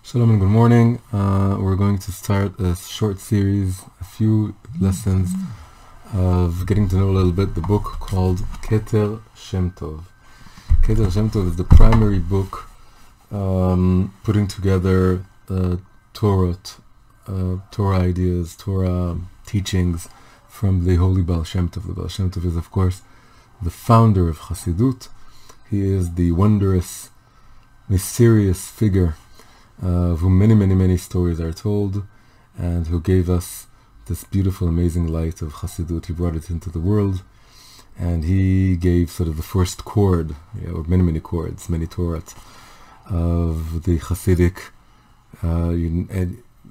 Shalom and good morning. We're going to start a short series, a few lessons of getting to know a little bit the book called Keter Shem Tov. Keter Shem Tov is the primary book putting together Torah ideas, Torah teachings from the holy Baal Shem Tov. The Baal Shem Tov is, of course, the founder of Chassidut. He is the wondrous, mysterious figure of whom many stories are told, and who gave us this beautiful, amazing light of Chassidut. He brought it into the world, and he gave sort of the first chord, or many chords, many Torah, of the Chassidic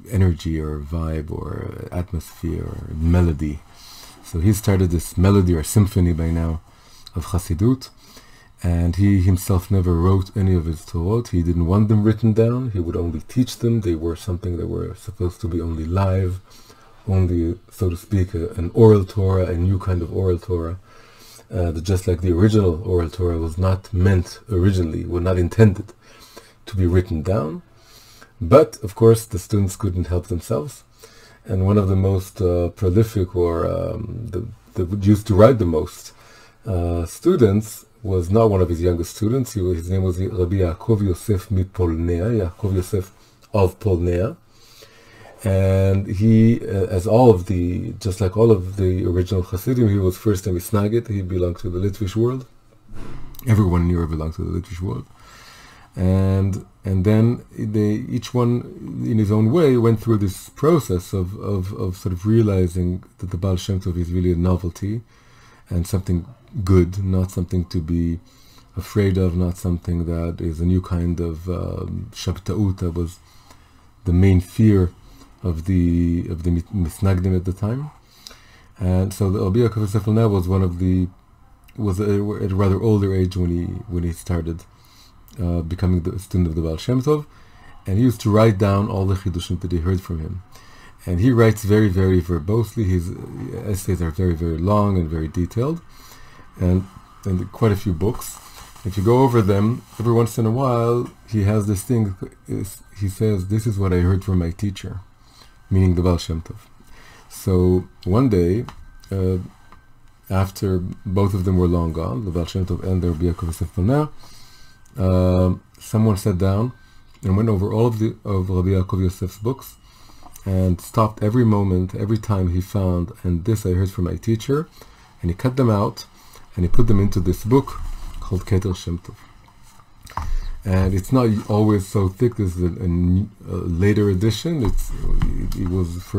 energy or vibe or atmosphere or melody. So he started this melody or symphony by now of Chassidut. And he himself never wrote any of his Torah. He didn't want them written down. He would only teach them. They were something that were supposed to be only live, only, so to speak, an oral Torah, a new kind of oral Torah. Just like the original oral Torah was not meant originally, was not intended to be written down. But, of course, the students couldn't help themselves. And one of the most prolific, or that used to write the most, students was not one of his youngest students. His name was Rabbi Yaakov Yosef Mipolnea, Yaakov Yosef of Polnea. And he, just like all of the original Chassidim, he was first a Misnagit. He belonged to the Litvish world. Everyone in Europe belonged to the Litvish world. And then each one, in his own way, went through this process of sort of realizing that the Baal Shem Tov is really a novelty and something good, not something to be afraid of, not something that is a new kind of Shabta'ut that was the main fear of the Misnagdim at the time. And so the Rabbi Yaakov Yosef was was at a rather older age when he started becoming the student of the Baal Shem Tov, and he used to write down all the chidushim that he heard from him. And he writes very verbosely. His essays are very long and very detailed, and quite a few books. If you go over them, every once in a while, he has this thing. He says, "This is what I heard from my teacher," meaning the Baal Shem Tov. So one day, after both of them were long gone, the Baal Shem Tov and the Rabbi Yaakov Yosef Polnea, someone sat down and went over all of Rabbi Yaakov Yosef's books, and stopped every moment, every time he found, and this I heard from my teacher, and he cut them out, and he put them into this book called Keter Shem Tov. And it's not always so thick. This is a later edition. It was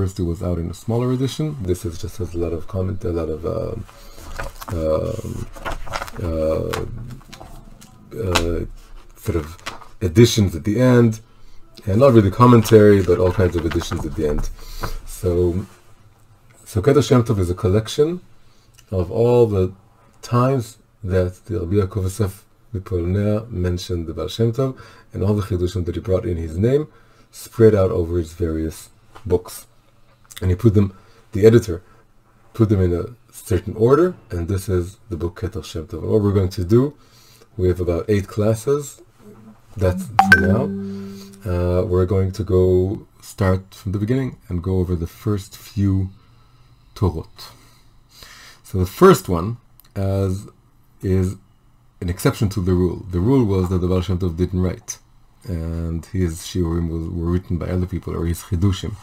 out in a smaller edition. This is just has a lot of comment, a lot of sort of additions at the end. And not really commentary, but all kinds of additions at the end. So Keter Shem Tov is a collection of all the times that the Rabbi Yaakov Yosef Mipolnea mentioned the Baal Shem Tov, and all the chidushim that he brought in his name, spread out over his various books. And the editor put them in a certain order, and this is the book Keter Shem Tov. And what we're going to do, we have about 8 classes. That's for now. We're going to go start from the beginning and go over the first few Torot. So the first one is an exception to the rule. The rule was that the Baal Shem Tov didn't write, and his shiurim were written by other people, or his chidushim.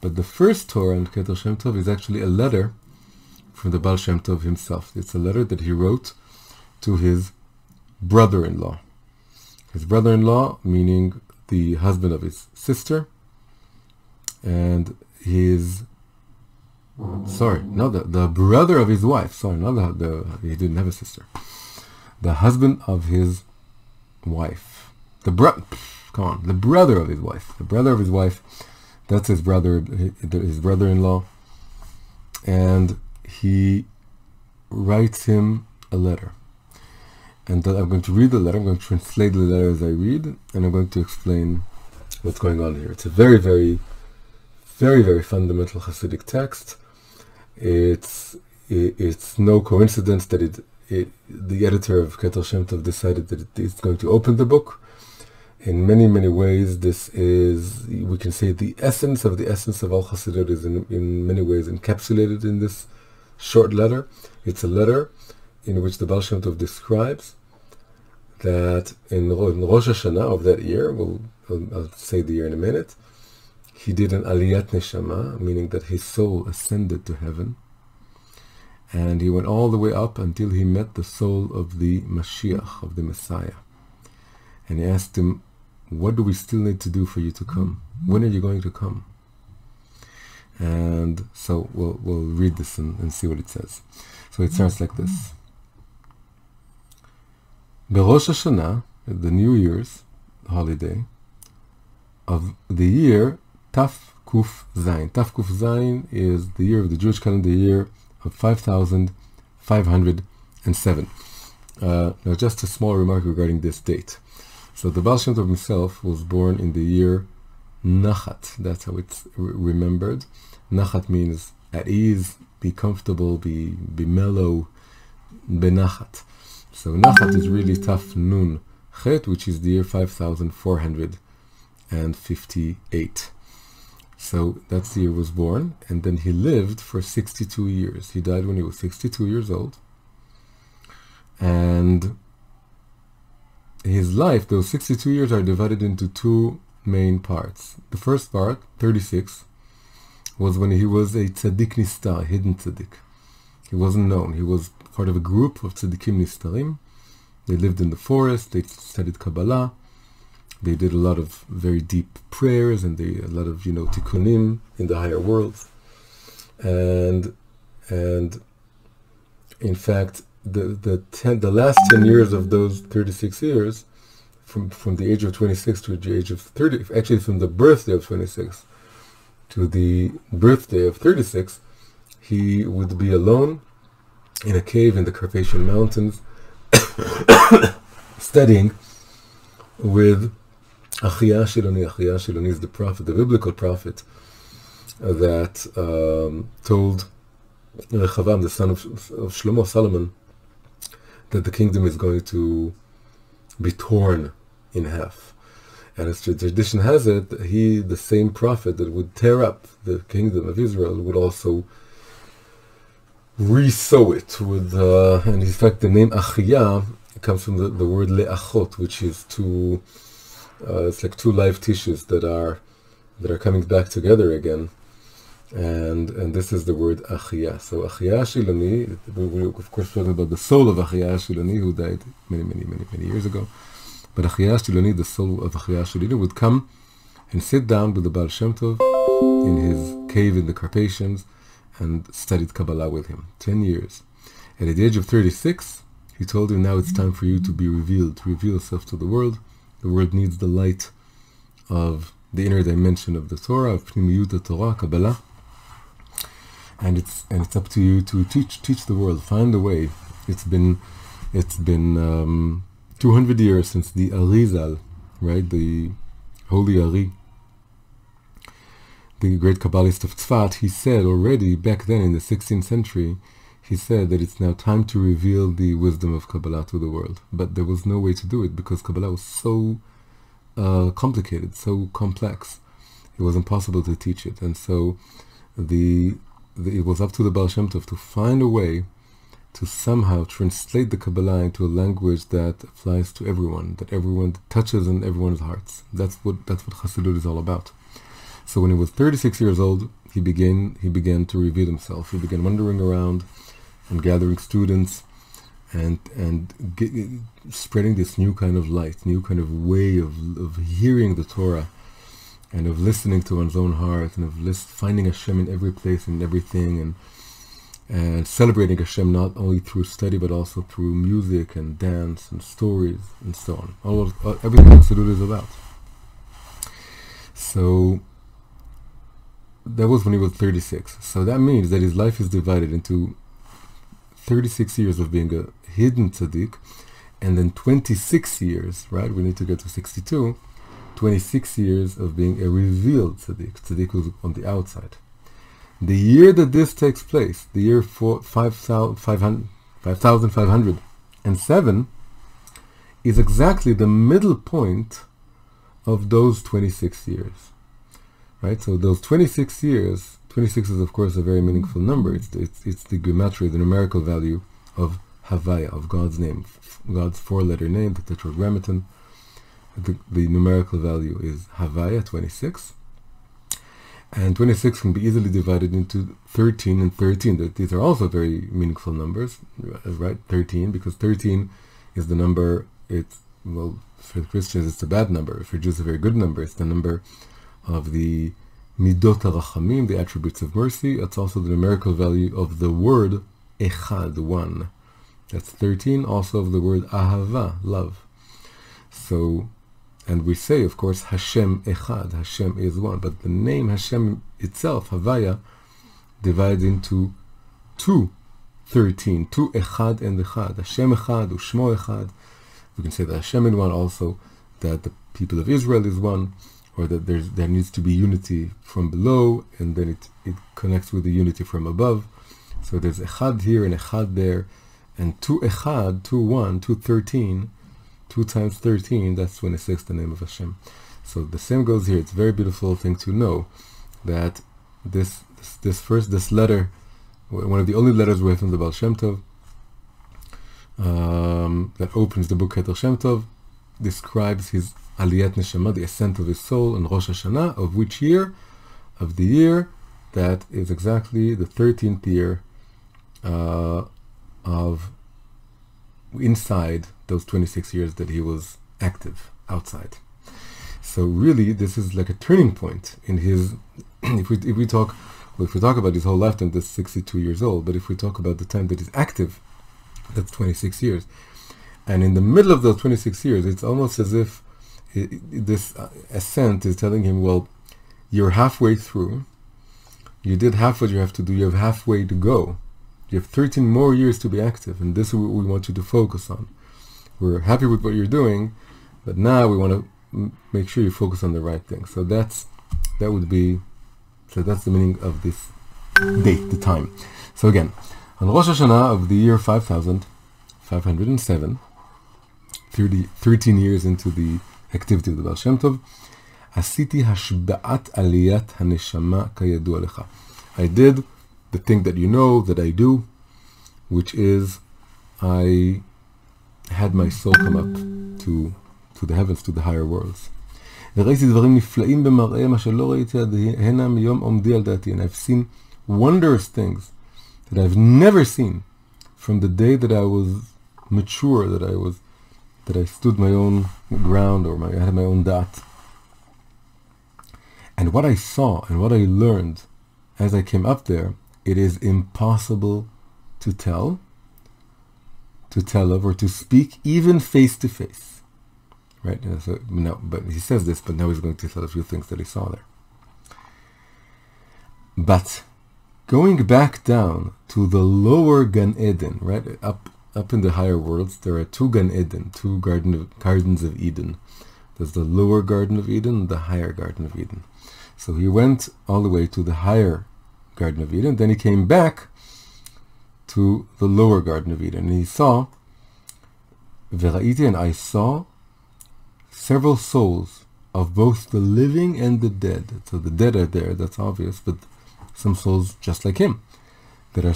But the first Torah in Keter Shem Tov is actually a letter from the Baal Shem Tov himself. It's a letter that he wrote to his brother-in-law. His brother-in-law, meaning the husband of his sister, and the brother of his wife. Sorry, he didn't have a sister. The husband of his wife. The brother of his wife. The brother of his wife. That's his brother-in-law, and he writes him a letter. And I'm going to read the letter. I'm going to translate the letter as I read, and I'm going to explain what's going on here. It's a very fundamental Chassidic text. It's no coincidence that the editor of Keter Shem Tov decided that it's going to open the book. In many, many ways, this is, we can say, the essence of all Chassidut is in many ways encapsulated in this short letter. It's a letter in which the Baal Shem Tov describes that in Rosh Hashanah of that year, I'll say the year in a minute, he did an Aliyat Neshama, meaning that his soul ascended to heaven, and he went all the way up until he met the soul of the Mashiach, of the Messiah. And he asked him, what do we still need to do for you to come? When are you going to come? And so we'll read this and see what it says. So it starts like this. Berosh Hashanah, the New Year's holiday of the year Taf Kuf Zayin. Taf Kuf Zayin is the year of the Jewish calendar year of 5,507. Now just a small remark regarding this date. So the Baal Shem Tov himself was born in the year Nachat. That's how it's remembered. Nachat means at ease, be comfortable, be mellow, benachat. So Nachat is really Taf Nun Chet, which is the year 5,458. So that's the year he was born, and then he lived for 62 years. He died when he was 62 years old. And his life, those 62 years, are divided into two main parts. The first part, 36, was when he was a tzaddik nistar, hidden tzaddik. He wasn't known. He was part of a group of tzaddikim nistarim. They lived in the forest, they studied Kabbalah, they did a lot of very deep prayers, and a lot of, tikkunim in the higher worlds. And in fact, the last 10 years of those 36 years, from the age of 26 to the age of 30, actually from the birthday of 26 to the birthday of 36, he would be alone in a cave in the Carpathian Mountains, studying with Achia Shiloni. Achia Shiloni is the prophet, the biblical prophet, that told Rechavam, the son of Shlomo, Solomon, that the kingdom is going to be torn in half. And as tradition has it, he, the same prophet that would tear up the kingdom of Israel, would also re-sew it with, and in fact the name Achia comes from the word le'achot, which is two, it's like two live tissues that are coming back together again. And this is the word Achia. So Achia Shiloni, we're of course talking about the soul of Achia Shiloni, who died many years ago. But Achia Shiloni, the soul of Achia Shiloni, would come and sit down with the Baal Shem Tov in his cave in the Carpathians and studied Kabbalah with him. 10 years. And at the age of 36, he told him, now it's time for you to be revealed, to reveal yourself to the world. The world needs the light of the inner dimension of the Torah, of Pnimiyut Torah, Kabbalah. And it's up to you to teach the world, find a way. It's been 200 years since the Arizal, right, the holy Ari, the great Kabbalist of Tzfat. He said already back then in the 16th century, he said that it's now time to reveal the wisdom of Kabbalah to the world. But there was no way to do it because Kabbalah was so complicated, so complex. It was impossible to teach it. And so it was up to the Baal Shem Tov to find a way to somehow translate the Kabbalah into a language that applies to everyone, that everyone touches in everyone's hearts. That's what Chassidut is all about. So when he was 36 years old, he began to reveal himself. He began wandering around and gathering students and spreading this new kind of light, new kind of way of hearing the Torah and of listening to one's own heart and of finding Hashem in every place and everything, and celebrating Hashem not only through study but also through music and dance and stories and so on. Everything Chassidut is about. So that was when he was 36. So that means that his life is divided into 36 years of being a hidden tzaddik, and then 26 years, right? We need to get to 62. 26 years of being a revealed tzaddik. Tzaddik was on the outside. The year that this takes place, the year 5,507, is exactly the middle point of those 26 years. Right? So those 26 years, 26 is of course a very meaningful number. It's the gematria, the numerical value of Havaya, of God's name, God's four-letter name, the Tetragrammaton. The numerical value is Havaya, 26. And 26 can be easily divided into 13 and 13. These are also very meaningful numbers, right? 13, because 13 is the number, well, for Christians it's a bad number. For Jews, a very good number. It's the number of the Midot HaRachamim, the attributes of mercy. It's also the numerical value of the word Echad, one. That's 13, also of the word Ahava, love. So, and we say, of course, Hashem Echad, Hashem is one, but the name Hashem itself, Havaya, divides into 13, two Echad and Echad. Hashem Echad, Ushmo Echad. We can say that Hashem is one also, that the people of Israel is one, or that there needs to be unity from below, and then it connects with the unity from above. So there's Echad here and Echad there, and two Echad, 2 1, 2 13, 2 times 13, that's 26, the name of Hashem. So the same goes here. It's a very beautiful thing to know that this letter, one of the only letters we have from the Baal Shem Tov, that opens the book Keter Shem Tov, describes his Aliyat Neshama, the ascent of his soul, in Rosh Hashanah, of which year? Of the year that is exactly the 13th year of inside those 26 years that he was active outside. So really, this is like a turning point in his. If we talk about his whole lifetime, that's 62 years old. But if we talk about the time that he's active, that's 26 years. And in the middle of those 26 years, it's almost as if this ascent is telling him, well, you're halfway through. You did half what you have to do. You have halfway to go. You have 13 more years to be active, and this is what we want you to focus on. We're happy with what you're doing, but now we want to make sure you focus on the right thing. So that's the meaning of this date, the time. So again, on Rosh Hashanah of the year 5507, 13 years into the activity of the Baal Shem Tov, Asiti hashba'at aliyat haneshama kayadu alecha. I did the thing that you know that I do, which is I had my soul come up to the heavens, to the higher worlds. And I've seen wondrous things that I've never seen from the day that I was mature, that I stood my own ground, or I had my own dat. And what I saw and what I learned as I came up there, it is impossible to tell of, or to speak even face to face. Right? So now, but he says this, but now he's going to tell a few things that he saw there. But going back down to the lower Gan Eden, right? Up in the higher worlds, there are two Gan Eden, two gardens of Eden. There's the lower Garden of Eden and the higher Garden of Eden. So he went all the way to the higher Garden of Eden, then he came back to the lower Garden of Eden, and he saw, Vera'iti, and I saw several souls of both the living and the dead. So the dead are there, that's obvious, but some souls just like him that are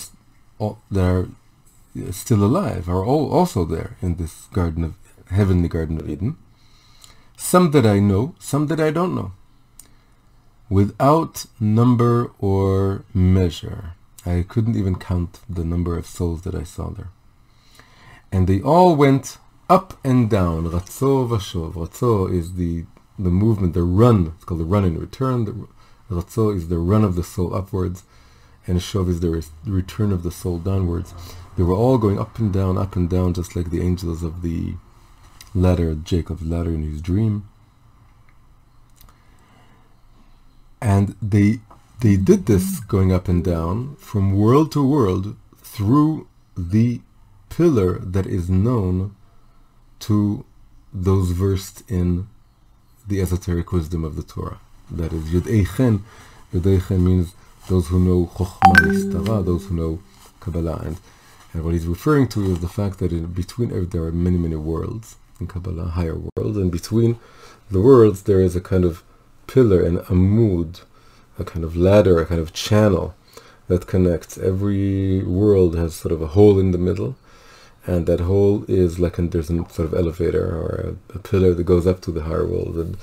still alive are also there in this heavenly Garden of Eden. Some that I know, some that I don't know, without number or measure. I couldn't even count the number of souls that I saw there. And they all went up and down. Ratzo vashov. Ratzo is the movement, the run. It's called the run and return. The Ratzo is the run of the soul upwards, and Shov is the return of the soul downwards. They were all going up and down, just like the angels of the ladder, Jacob's ladder in his dream. And they did this going up and down from world to world through the pillar that is known to those versed in the esoteric wisdom of the Torah. That is Yudei Chen. Yudei Chen means those who know Chokhmah Nistara, those who know Kabbalah. And what he's referring to is the fact that in between there are many, many worlds in Kabbalah, higher worlds, and between the worlds, there is a kind of pillar, an amud, a kind of ladder, a kind of channel that connects. Every world has sort of a hole in the middle, and that hole is like, there's a sort of elevator or a pillar that goes up to the higher world,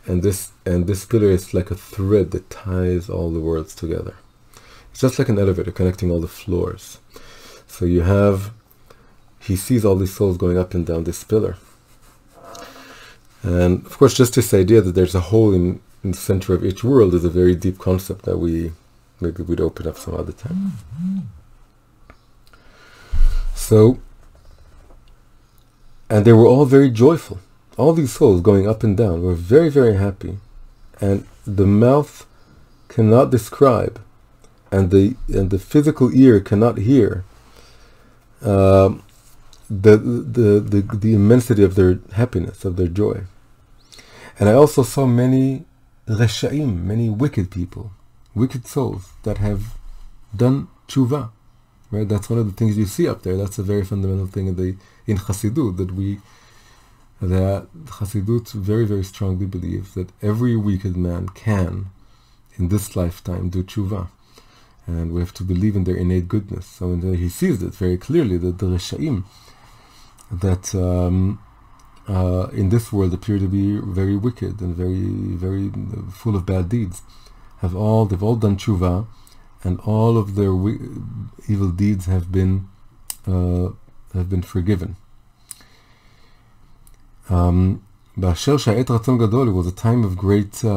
and this pillar is like a thread that ties all the worlds together. It's just like an elevator connecting all the floors. So he sees all these souls going up and down this pillar. And of course, just this idea that there's a hole in the center of each world is a very deep concept that maybe we'd open up some other time. So, and they were all very joyful. All these souls going up and down were very, very happy. And the mouth cannot describe, and the physical ear cannot hear the immensity of their happiness, of their joy. And I also saw many reshaim, many wicked people, wicked souls that have done tshuva. Right? That's one of the things you see up there. That's a very fundamental thing in Chassidut, that Chassidut very, very strongly believes that every wicked man can, in this lifetime, do tshuva. And we have to believe in their innate goodness. So he sees it very clearly, that the reshaim that in this world appear to be very wicked and very, very full of bad deeds, they've all done tshuva, and all of their evil deeds have been forgiven. Ba'asher sha'et ratzon gadol, it was a time of great et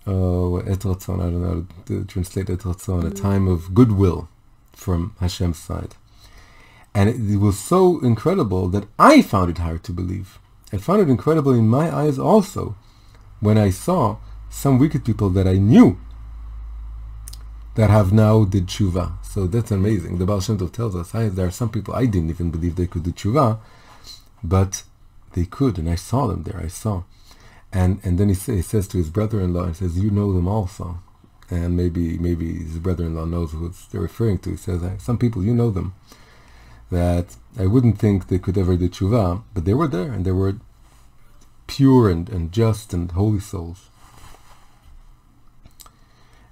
ratzon, I don't know how to translate et ratzon, a time of goodwill from Hashem's side. And it was so incredible that I found it hard to believe. I found it incredible in my eyes also when I saw some wicked people that I knew that have now did tshuva. So that's amazing. The Baal Shem Tov tells us, there are some people I didn't even believe they could do tshuva, but they could, and I saw them there. I saw. And then he says to his brother-in-law, he says, you know them also. And maybe his brother-in-law knows who they're referring to. He says, some people, you know them, that I wouldn't think they could ever do tshuva, but they were there, and they were pure and just and holy souls.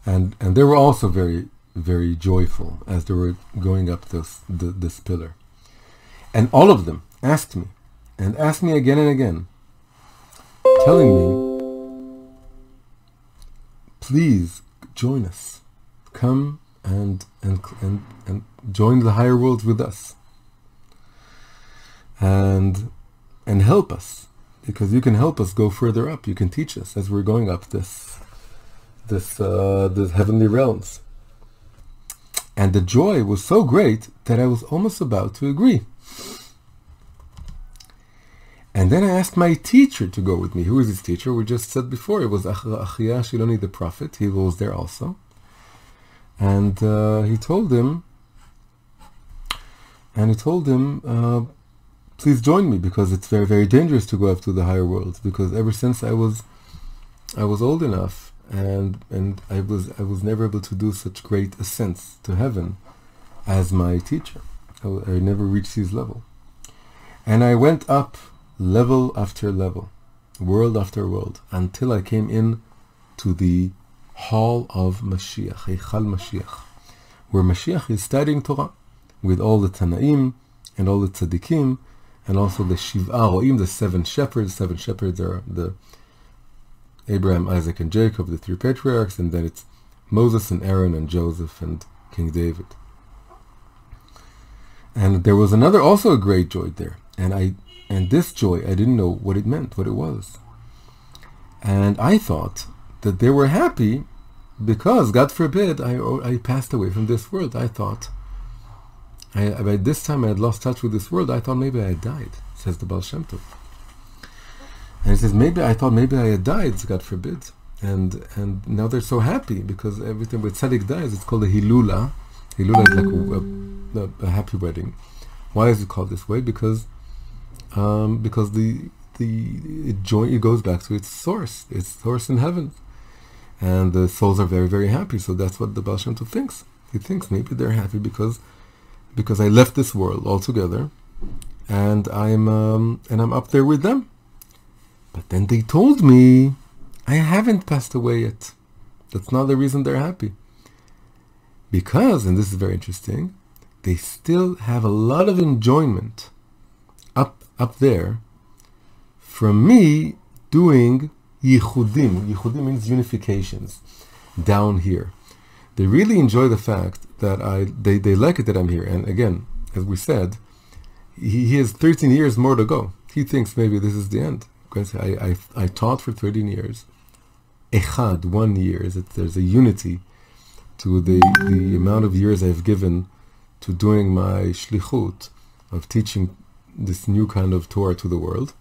And they were also very, very joyful as they were going up this pillar. And all of them asked me again and again, telling me, please join us. Come and join the higher worlds with us. And help us, because you can help us go further up. You can teach us as we're going up this heavenly realms. And the joy was so great that I was almost about to agree. And then I asked my teacher to go with me. Who is his teacher? We just said before, it was Achia Shiloni the prophet. He was there also. And he told him, please join me, because it's very, very dangerous to go up to the higher worlds, because ever since I was old enough, and I was never able to do such great ascents to heaven as my teacher. I never reached his level. And I went up level after level, world after world, until I came in to the hall of Mashiach, Heichal Mashiach, where Mashiach is studying Torah with all the Tanaim and all the Tzaddikim, and also the Shiv'a Ro'im, the seven shepherds. Seven shepherds are the Abraham, Isaac, and Jacob, the three patriarchs, and then it's Moses and Aaron and Joseph and King David. And there was also a great joy there. And this joy, I didn't know what it meant, what it was. And I thought that they were happy because, God forbid, I passed away from this world. I thought, by this time I had lost touch with this world. I thought maybe I had died, says the Baal Shem Tov. And he says, I thought maybe I had died, God forbid. And now they're so happy because everything with tzaddik dies, it's called a hilula. Hilula is like a happy wedding. Why is it called this way? Because the joy, it goes back to its source in heaven, and the souls are very, very happy. So that's what the Baal Shem Tov thinks. He thinks maybe they're happy because I left this world altogether, and I'm up there with them, But then they told me, I haven't passed away yet. That's not the reason they're happy. Because, and this is very interesting, they still have a lot of enjoyment up there from me doing yichudim. Yichudim means unifications down here. They really enjoy the fact that they like it that I'm here. And again, as we said, he has 13 years more to go. He thinks maybe this is the end. Because I taught for 13 years. Echad, 1 year. There's a unity to the amount of years I've given to doing my shlichut of teaching this new kind of Torah to the world.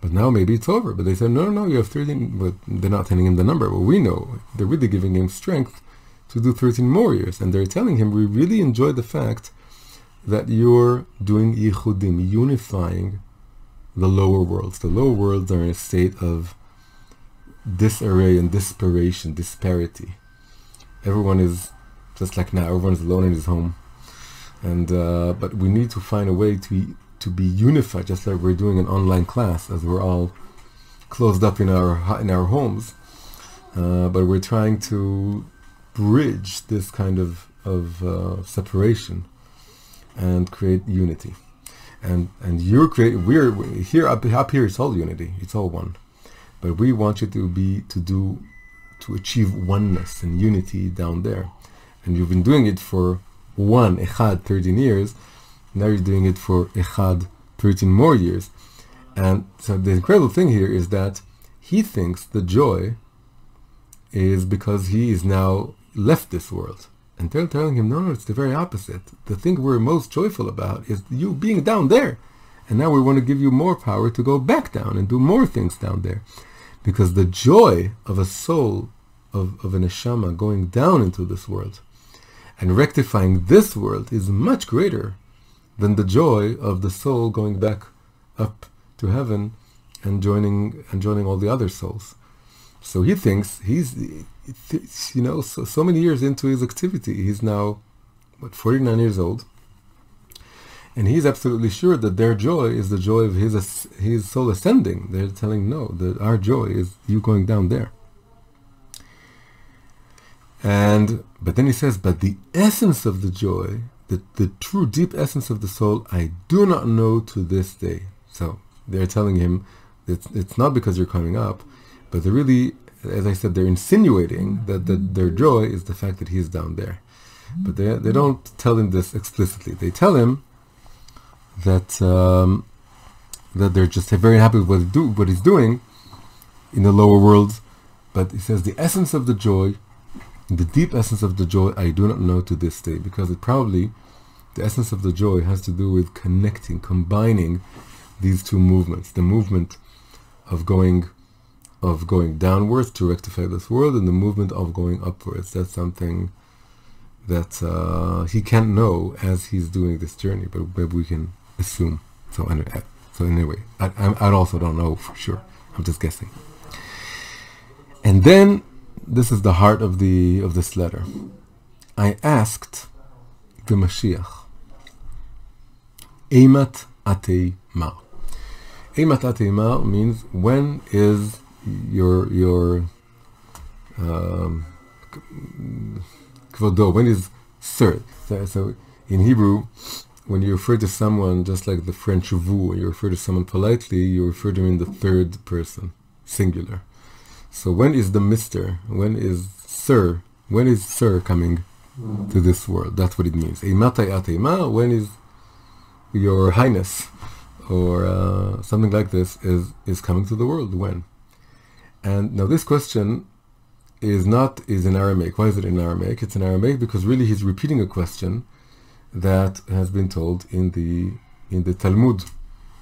But now maybe it's over. But they said, no, you have 13. But they're not telling him the number. But we know they're really giving him strength to do 13 more years. And they're telling him, we really enjoy the fact that you're doing yichudim, unifying the lower worlds. The lower worlds are in a state of disarray and disparity. Everyone is, just like now, everyone's alone in his home. And but we need to find a way to be unified, just like we're doing an online class, as we're all closed up in our homes. But we're trying to bridge this kind of separation and create unity. And we're here up here. It's all unity. It's all one. But we want you to achieve oneness and unity down there. And you've been doing it for Echad 13 years. Now you're doing it for Echad 13 more years. And so the incredible thing here is that he thinks the joy is because he is now left this world. And they're telling him, no, it's the very opposite. The thing we're most joyful about is you being down there. And now we want to give you more power to go back down and do more things down there. Because the joy of a soul, of a neshama going down into this world and rectifying this world is much greater than the joy of the soul going back up to heaven and joining all the other souls. So he thinks so many years into his activity, he's now 49 years old, and he's absolutely sure that their joy is the joy of his soul ascending. They're telling that our joy is you going down there. But then he says, but the essence of the joy, the true deep essence of the soul, I do not know to this day. So they're telling him it's not because you're coming up, but they're really, as I said, they're insinuating that their joy is the fact that he's down there. But they don't tell him this explicitly. They tell him that they're just very happy with what he's doing in the lower worlds. But he says the essence of the joy, the deep essence of the joy, I do not know to this day, because the essence of the joy has to do with combining these two movements: the movement of going downwards to rectify this world, and the movement of going upwards. That's something that he can't know as he's doing this journey, but maybe we can assume. So anyway, I also don't know for sure. I'm just guessing. And then this is the heart of this letter. I asked the Mashiach, Eimat Atei Ma. Eimat Atei Ma means when is your kvodo, when is sir. So in Hebrew, when you refer to someone, just like the French vous, when you refer to someone politely, you refer to him in the third person, singular. So when is the Mr.? When is sir coming to this world? That's what it means. Eimatai ateima, when is your highness, or something like this, is coming to the world? When? And now this question is in Aramaic. Why is it in Aramaic? It's in Aramaic because really he's repeating a question that has been told in the Talmud.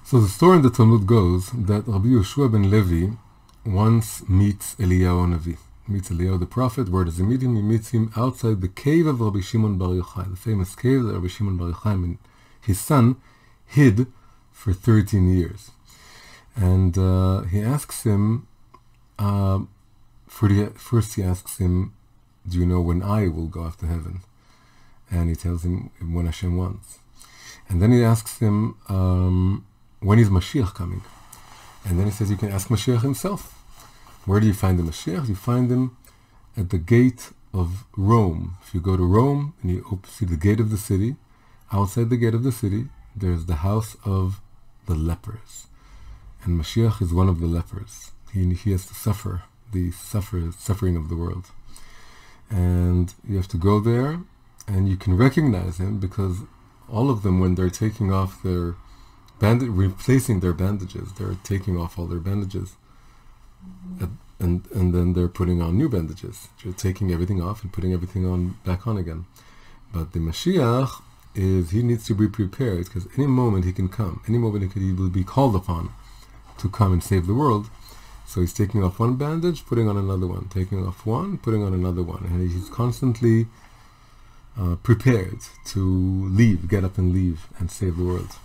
So the story in the Talmud goes that Rabbi Yoshua ben Levi once meets Eliyahu Navi, meets Eliyahu the prophet. Where does he meet him? He meets him outside the cave of Rabbi Shimon Bar Yochai, the famous cave that Rabbi Shimon Bar Yochai and his son hid for 13 years. And he asks him, first he asks him, do you know when I will go up to heaven? And he tells him when Hashem wants. And then he asks him, when is Mashiach coming? And then he says you can ask Mashiach himself. Where do you find the Mashiach? You find him at the gate of Rome. If you go to Rome and you see the gate of the city, outside the gate of the city, there's the house of the lepers. And Mashiach is one of the lepers. He has to suffer the suffering of the world. And you have to go there, and you can recognize him because all of them, when they're taking off their replacing their bandages, they're taking off all their bandages, and then they're putting on new bandages. They're taking everything off and putting everything back on again. But the Mashiach he needs to be prepared, because any moment he can come, any moment he will be called upon to come and save the world. So he's taking off one bandage, putting on another one, taking off one, putting on another one, and he's constantly prepared to get up and leave and save the world.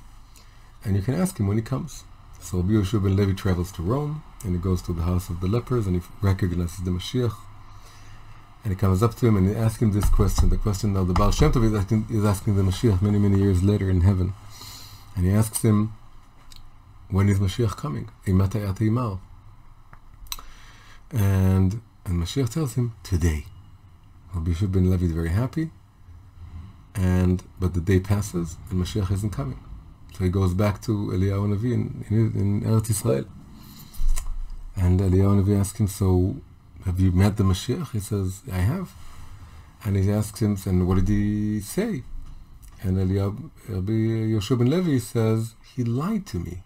And you can ask him when he comes. So Rabbi Yehoshua ben Levi travels to Rome, and he goes to the house of the lepers, and he recognizes the Mashiach. And he comes up to him and he asks him this question. The question now the Baal Shem Tov is asking the Mashiach many, many years later in heaven. And he asks him, when is Mashiach coming? And Mashiach tells him, today. Rabbi Yehoshua ben Levi is very happy, but the day passes and Mashiach isn't coming. So he goes back to Eliyahu Navi in Eretz Israel. And Eliyahu Navi asks him, so have you met the Mashiach? He says, I have. And he asks him, and what did he say? And Rabbi Yehoshua ben Levi says, he lied to me.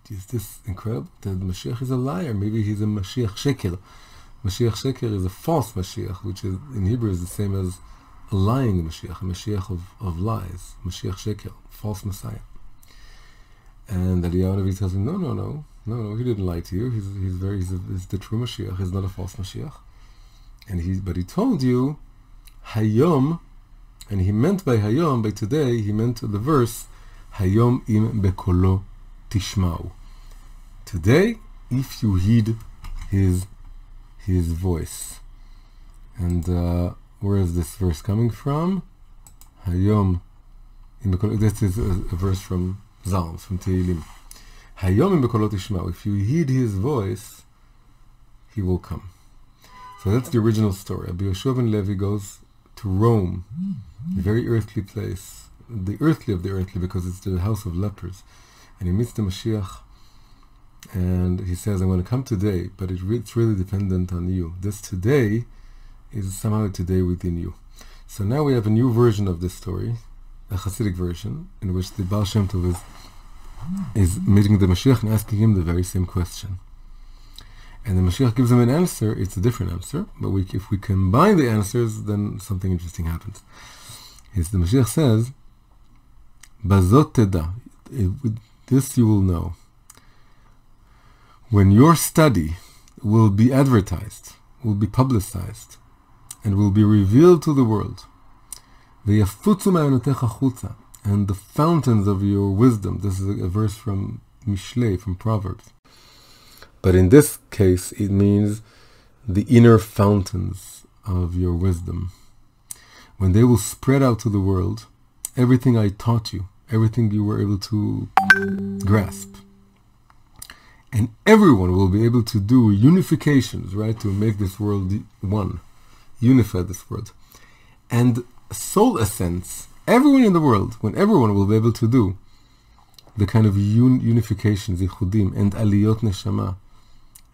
Is this incredible? The Mashiach is a liar. Maybe he's a Mashiach Sheker. Mashiach Sheker is a false Mashiach, which is in Hebrew is the same as a lying Mashiach, a Mashiach of lies. Mashiach Sheker, false Messiah. And Eliyahu Navi tells him, no, he didn't lie to you. He's the true Mashiach. He's not a false Mashiach. But he told you Hayom, and he meant by Hayom, by today, he meant the verse Hayom im bekolo tishmau. Today, if you heed his voice. And where is this verse coming from? Hayom im bekolo. This is a verse from Psalms, from Tehillim. Hayom im bekolo tishmau. If you heed his voice, he will come. So that's the original story. Rabbi Yehoshua ben Levi goes to Rome, a very earthly place, the earthly of the earthly, because it's the house of lepers. And he meets the Mashiach, and he says, I'm going to come today, but it's really dependent on you. This today is somehow a today within you. So now we have a new version of this story, a Chassidic version, in which the Baal Shem Tov is meeting the Mashiach and asking him the very same question. And the Mashiach gives him an answer. It's a different answer, but if we combine the answers, then something interesting happens. The Mashiach says, Bazot teda, with this you will know. When your study will be advertised, will be publicized, and will be revealed to the world, v'yafutzu ma'ayonotecha chutza, and the fountains of your wisdom. This is a verse from Mishlei, from Proverbs. But in this case, it means the inner fountains of your wisdom. When they will spread out to the world, everything I taught you, everything you were able to grasp, and everyone will be able to do unifications, right, to make this world one, unify this world. And soul essence, everyone in the world, when everyone will be able to do the kind of unifications, ichudim, and aliyot neshama,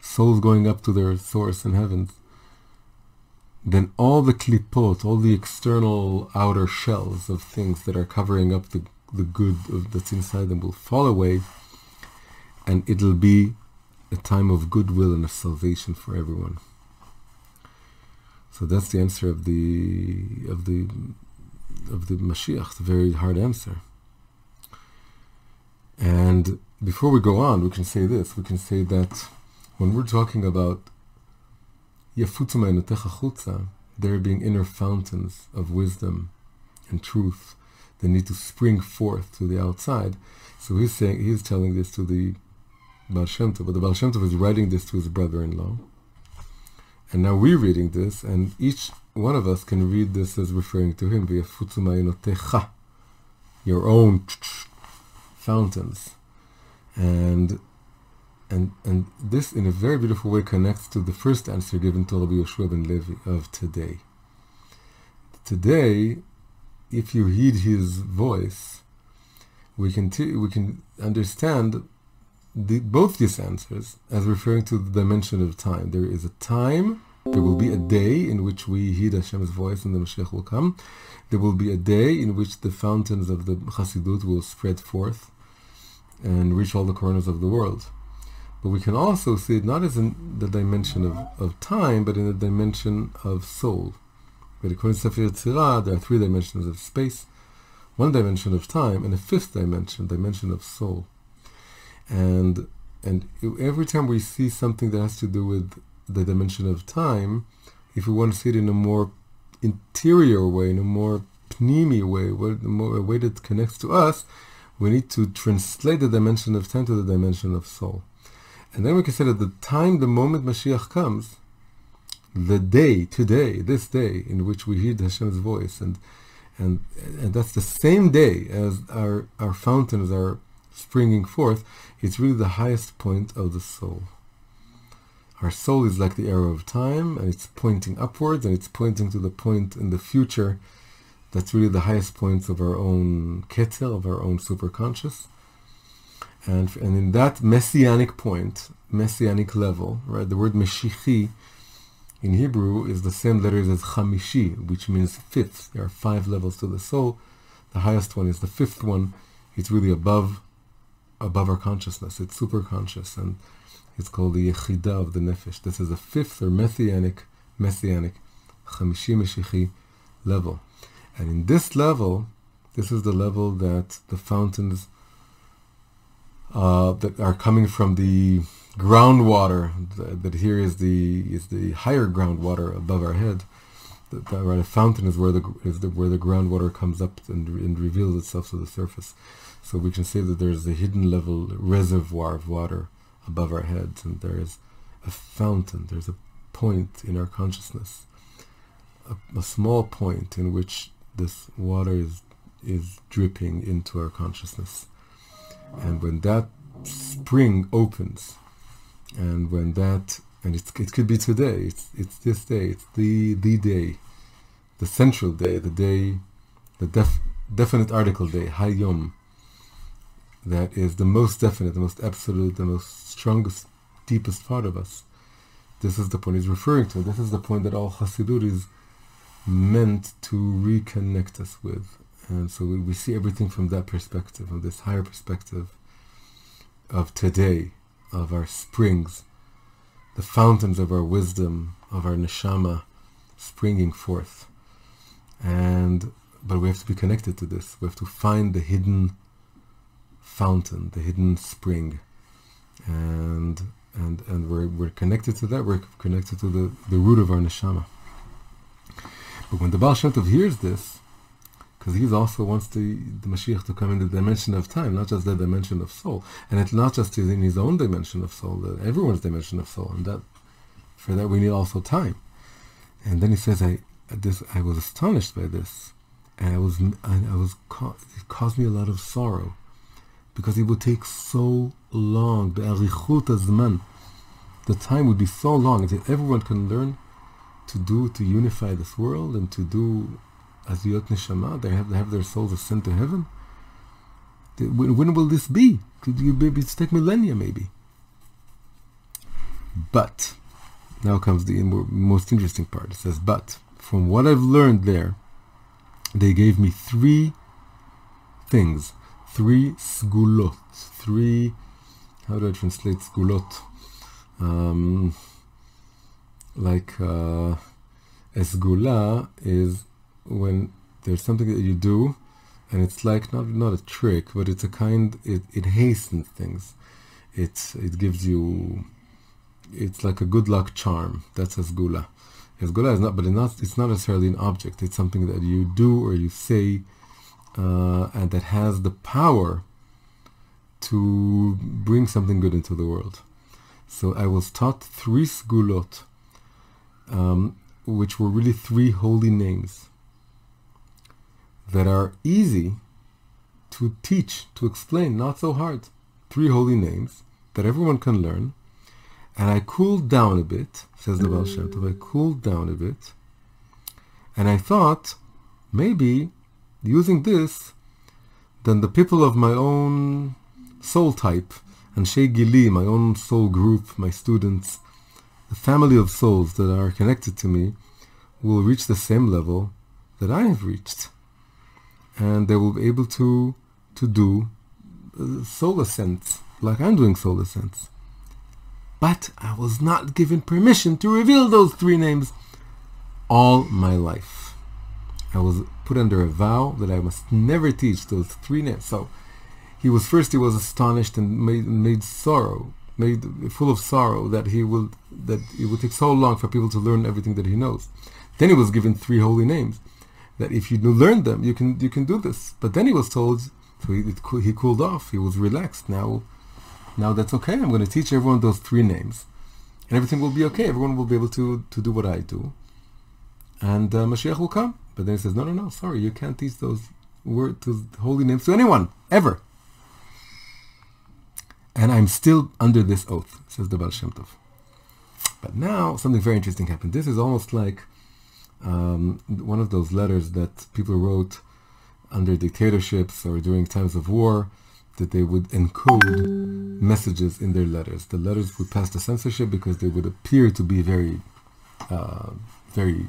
souls going up to their source in heavens, then all the klipot, all the external outer shells of things that are covering up the good that's inside them will fall away, and it'll be a time of goodwill and of salvation for everyone. So that's the answer of the Mashiach, the very hard answer. And before we go on, we can say this. We can say that when we're talking about Yafutzu ma'ayonotecha chutza, there being inner fountains of wisdom and truth that need to spring forth to the outside. So he's telling this to the Baal Shem Tov, but the Baal Shem Tov is writing this to his brother-in-law. And now we're reading this, and each one of us can read this as referring to him, Yafutzu ma'ayonotecha, your own fountains. And And this, in a very beautiful way, connects to the first answer given to Rabbi Yoshua ben Levi of today. Today, if you heed his voice, we can understand both these answers as referring to the dimension of time. There is a time, there will be a day in which we heed Hashem's voice and the Mashiach will come. There will be a day in which the fountains of the Chassidut will spread forth and reach all the corners of the world. But we can also see it not as in the dimension of time, but in the dimension of soul. But according to Sefer Yetzirah, there are 3 dimensions of space, 1 dimension of time, and a 5th dimension of soul. And every time we see something that has to do with the dimension of time, if we want to see it in a more interior way, in a more pnimi way, a way that connects to us, we need to translate the dimension of time to the dimension of soul. And then we can say that the moment Mashiach comes, the day, today, this day, in which we heed Hashem's voice, and that's the same day as our fountains are springing forth, it's really the highest point of the soul. Our soul is like the arrow of time, and it's pointing upwards, and it's pointing to the point in the future that's really the highest points of our own Keter, of our own superconscious. And in that messianic point, messianic level, right, the word Meshichi in Hebrew is the same letters as Chamishi, which means 5th. There are 5 levels to the soul. The highest one is the 5th one. It's really above our consciousness. It's super conscious, and it's called the Yechidah of the Nefesh. This is a 5th or messianic Chamishi Meshichi level. And in this level, this is the level that the fountains that are coming from the groundwater, that here is the higher groundwater above our head. The fountain is where the groundwater comes up and reveals itself to the surface. So we can say that there's a hidden level reservoir of water above our heads, and there is a fountain. There's a point in our consciousness, a small point in which this water is dripping into our consciousness. And when that spring opens, and it could be today, it's this day, it's the day, the central day, the day, the definite article day, Hayom, that is the most definite, the most absolute, the most strongest, deepest part of us. This is the point he's referring to. This is the point that all Chassidut is meant to reconnect us with. And so we see everything from that perspective, from this higher perspective of today, of our springs, the fountains of our wisdom, of our neshama springing forth. But we have to be connected to this. We have to find the hidden fountain, the hidden spring. And we're connected to that. We're connected to the root of our neshama. But when the Baal Shem Tov hears this, because he also wants the Mashiach to come in the dimension of time, not just the dimension of soul. And it's not just in his own dimension of soul, everyone's dimension of soul. And for that we need also time. And then he says, I was astonished by this. And it caused me a lot of sorrow. Because it would take so long. Be'arichut hazman. The time would be so long until everyone can learn to unify this world and to do Aziyot Neshama. They have their souls ascend to heaven. When will this be? It's take millennia maybe. But now comes the most interesting part. It says, but from what I've learned there, they gave me 3 things, 3 sgulot, 3. How do I translate sgulot? A sgula is when there's something that you do, and it's like not a trick, but it's a kind. It hastens things. It gives you. It's like a good luck charm. That's a sgula. A sgula is not, but it's not necessarily an object. It's something that you do or you say, and that has the power to bring something good into the world. So I was taught 3 sgulot, which were really 3 holy names that are easy to teach, to explain, not so hard. 3 holy names that everyone can learn. And I cooled down a bit, says the Baal Shem Tov, I cooled down a bit. And I thought, maybe, using this, then the people of my own soul type, and Shei Gili, my own soul group, my students, the family of souls that are connected to me, will reach the same level that I have reached. And they will be able to do soul ascents, like I'm doing soul ascents. But I was not given permission to reveal those 3 names all my life. I was put under a vow that I must never teach those 3 names. So he was astonished and made full of sorrow that it would take so long for people to learn everything that he knows. Then he was given 3 holy names, that if you learn them, you can do this. But then he was told, so he cooled off, he was relaxed. Now that's okay, I'm going to teach everyone those 3 names, and everything will be okay. Everyone will be able to do what I do, and Mashiach will come. But then he says, no, sorry, you can't teach those holy names to anyone, ever. And I'm still under this oath, says the Baal Shem Tov. But now, something very interesting happened. This is almost like one of those letters that people wrote under dictatorships or during times of war, that they would encode messages in their letters. The letters would pass the censorship because they would appear to be very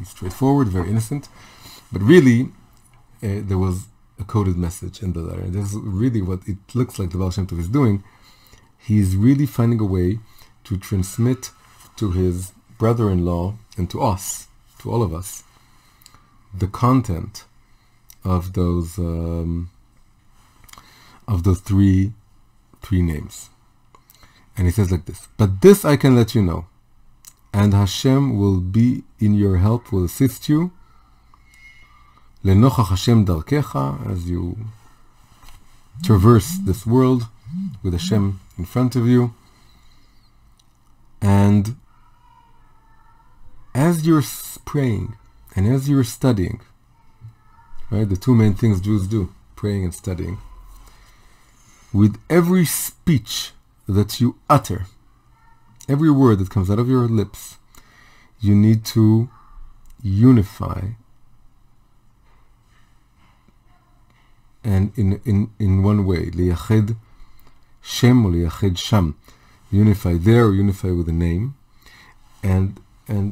straightforward, very innocent. But really, there was a coded message in the letter. And this is really what it looks like the Baal Shem Tov is doing. He's really finding a way to transmit to his brother-in-law and to us, to all of us, the content of those three names. And he says like this: but this I can let you know, and Hashem will be in your help, will assist you, lenochach Hashem darkecha, as you traverse this world with Hashem in front of you. And as you're praying and as you're studying, right, the 2 main things Jews do, praying and studying, with every speech that you utter, every word that comes out of your lips, you need to unify, and in one way, liyached Shem or liyached Sham, unify there or unify with a name, and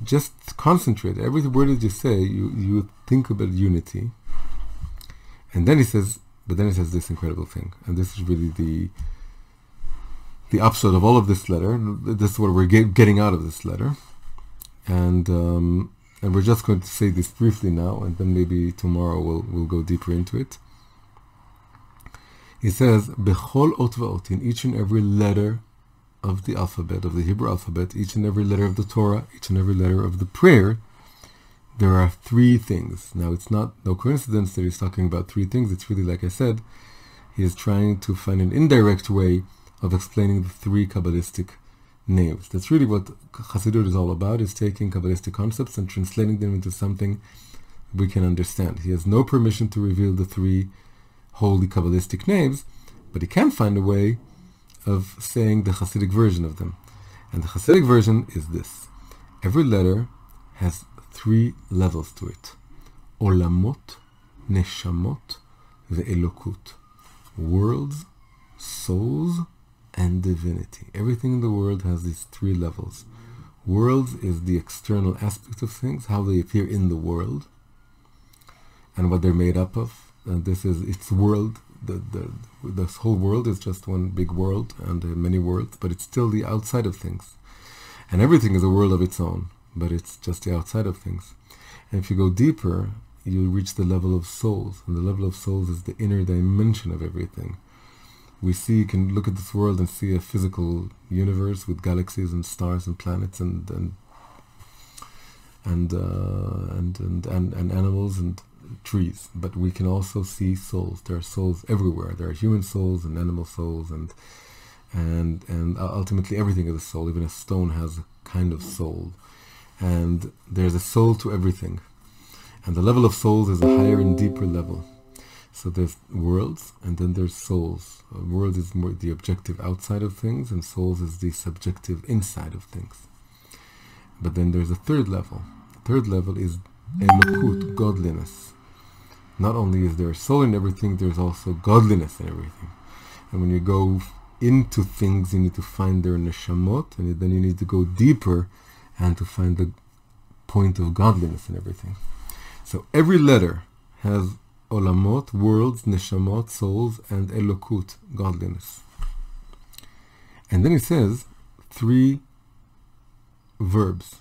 just concentrate. Every word that you say, you think about unity. And then he says this incredible thing, and this is really the upshot of all of this letter. This is what we're getting out of this letter, and we're just going to say this briefly now, and then maybe tomorrow we'll go deeper into it. He says, Bechol ot va'ot, in each and every letter of the alphabet, of the Hebrew alphabet, each and every letter of the Torah, each and every letter of the prayer, there are 3 things. Now, it's no coincidence that he's talking about 3 things. It's really, like I said, he is trying to find an indirect way of explaining the 3 Kabbalistic names. That's really what Chassidut is all about, is taking Kabbalistic concepts and translating them into something we can understand. He has no permission to reveal the 3 holy Kabbalistic names, but he can find a way of saying the Chassidic version of them. And the Chassidic version is this: every letter has 3 levels to it. Olamot, Neshamot, Ve'elokut. Worlds, souls, and divinity. Everything in the world has these 3 levels. Worlds is the external aspect of things, how they appear in the world, and what they're made up of. And this is its world. This whole world is just one big world and many worlds, but it's still the outside of things. And everything is a world of its own, but it's just the outside of things. And if you go deeper, you reach the level of souls, and the level of souls is the inner dimension of everything. You can look at this world and see a physical universe with galaxies and stars and planets and animals and trees, but we can also see souls. There are souls everywhere. There are human souls and animal souls, and ultimately everything is a soul. Even a stone has a kind of soul, and there's a soul to everything. And the level of souls is a higher and deeper level. So there's worlds, and then there's souls. World is more the objective outside of things, and souls is the subjective inside of things. But then there's a third level. The third level is Elokut, godliness. Not only is there a soul in everything, there's also godliness in everything. And when you go into things, you need to find their neshamot, and then you need to go deeper and to find the point of godliness in everything. So every letter has olamot, worlds, neshamot, souls, and elokut, godliness. And then it says 3 verbs,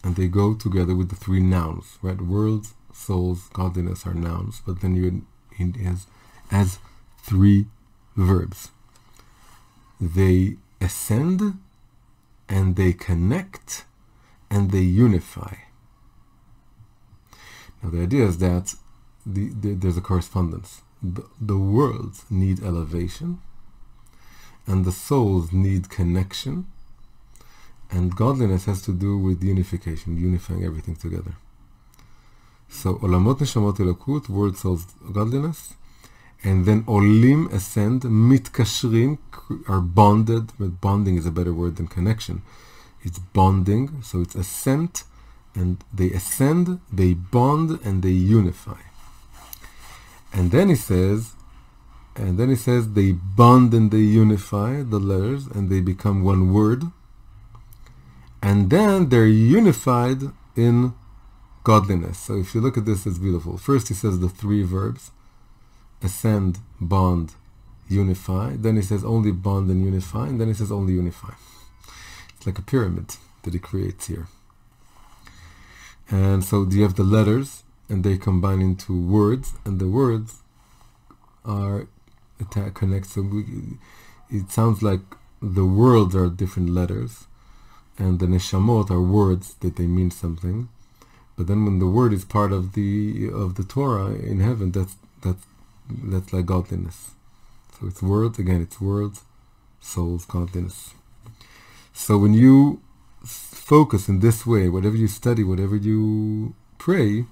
and they go together with the 3 nouns, right? Worlds, souls, godliness are nouns, but then it has 3 verbs. They ascend, and they connect, and they unify. Now the idea is that there's a correspondence. The worlds need elevation, and the souls need connection, and godliness has to do with unification, unifying everything together. So olamot, neshamot, elokut, world, souls, godliness, and then olim, ascend, mitkashrim, are bonded, but bonding is a better word than connection. It's bonding, so it's ascent, and they ascend, they bond, and they unify. And then he says they bond and they unify the letters, and they become one word. And then they're unified in godliness. So if you look at this, it's beautiful. First he says the 3 verbs, ascend, bond, unify. Then he says only bond and unify, and then he says only unify. It's like a pyramid that he creates here. And so you have the letters, and they combine into words, and the words are connect. So it sounds like the worlds are different letters, and the neshamot are words that they mean something. But then when the word is part of the Torah in heaven, that's like godliness. So it's words, again, it's words, souls, godliness. So when you focus in this way, whatever you study, whatever you pray,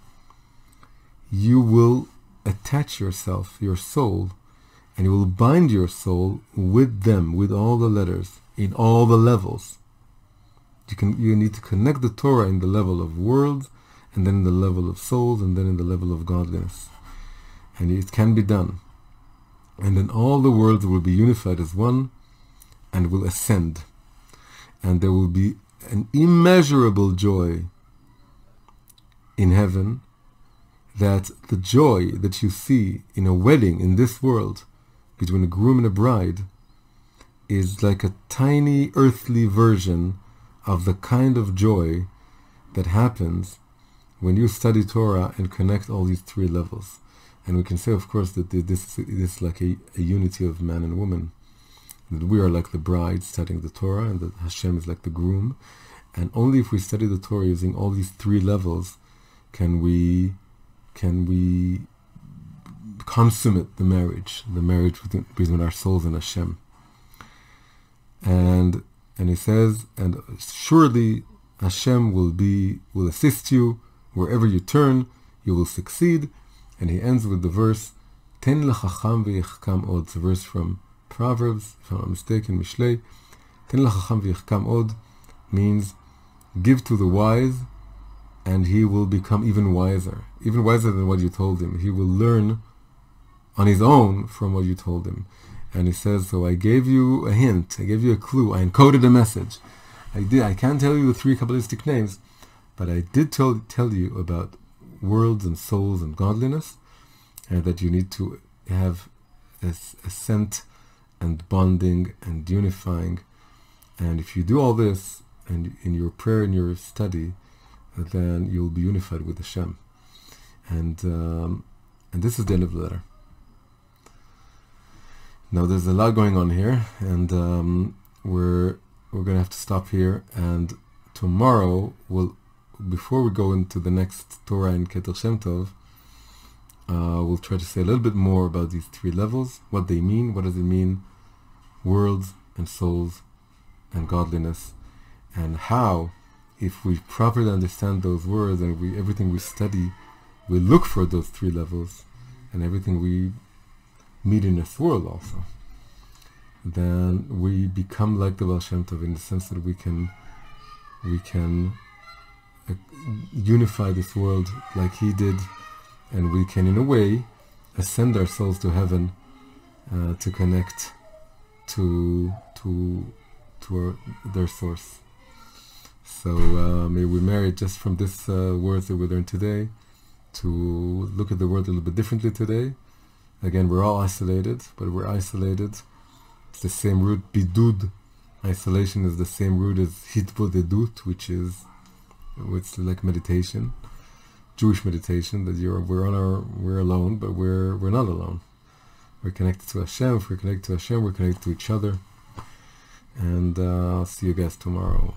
you will attach yourself, your soul, and you will bind your soul with them, with all the letters, in all the levels. You need to connect the Torah in the level of worlds, and then in the level of souls, and then in the level of godliness. And it can be done. And then all the worlds will be unified as one, and will ascend. And there will be an immeasurable joy in heaven, that the joy that you see in a wedding in this world between a groom and a bride is like a tiny earthly version of the kind of joy that happens when you study Torah and connect all these 3 levels. And we can say, of course, that this is like a unity of man and woman, that we are like the bride studying the Torah, and that Hashem is like the groom. And only if we study the Torah using all these 3 levels can we consummate the marriage between our souls and Hashem. And he says, and surely Hashem will assist you wherever you turn, you will succeed. And he ends with the verse, Ten lechacham v'yichkam od. It's a verse from Proverbs, if I'm not mistaken, Mishlei. Ten lechacham v'yichkam od means give to the wise, and he will become even wiser than what you told him. He will learn on his own from what you told him. And he says, so I gave you a hint, I gave you a clue, I encoded a message. I can't tell you the 3 Kabbalistic names, but I did tell you about worlds and souls and godliness, and that you need to have ascent and bonding and unifying. And if you do all this, and in your prayer and your study, then you'll be unified with Hashem. And this is the end of the letter. Now there's a lot going on here, and we're going to have to stop here. And tomorrow, before we go into the next Torah in Keter Shem Tov, we'll try to say a little bit more about these 3 levels, what they mean, what does it mean, worlds and souls and godliness, and how, if we properly understand those words and everything we study, we look for those 3 levels, and everything we meet in this world also, then we become like the Baal Shem Tov in the sense that we can unify this world like he did, and we can, in a way, ascend our souls to heaven, to connect to their source. So may we merit just from this words that we learned today to look at the world a little bit differently today. Again, we're all isolated, but we're isolated. It's the same root, bidud. Isolation is the same root as hitbodedut, which is like meditation, Jewish meditation. That we're alone, but we're not alone. We're connected to Hashem. If we're connected to Hashem, we're connected to each other. And I'll see you guys tomorrow.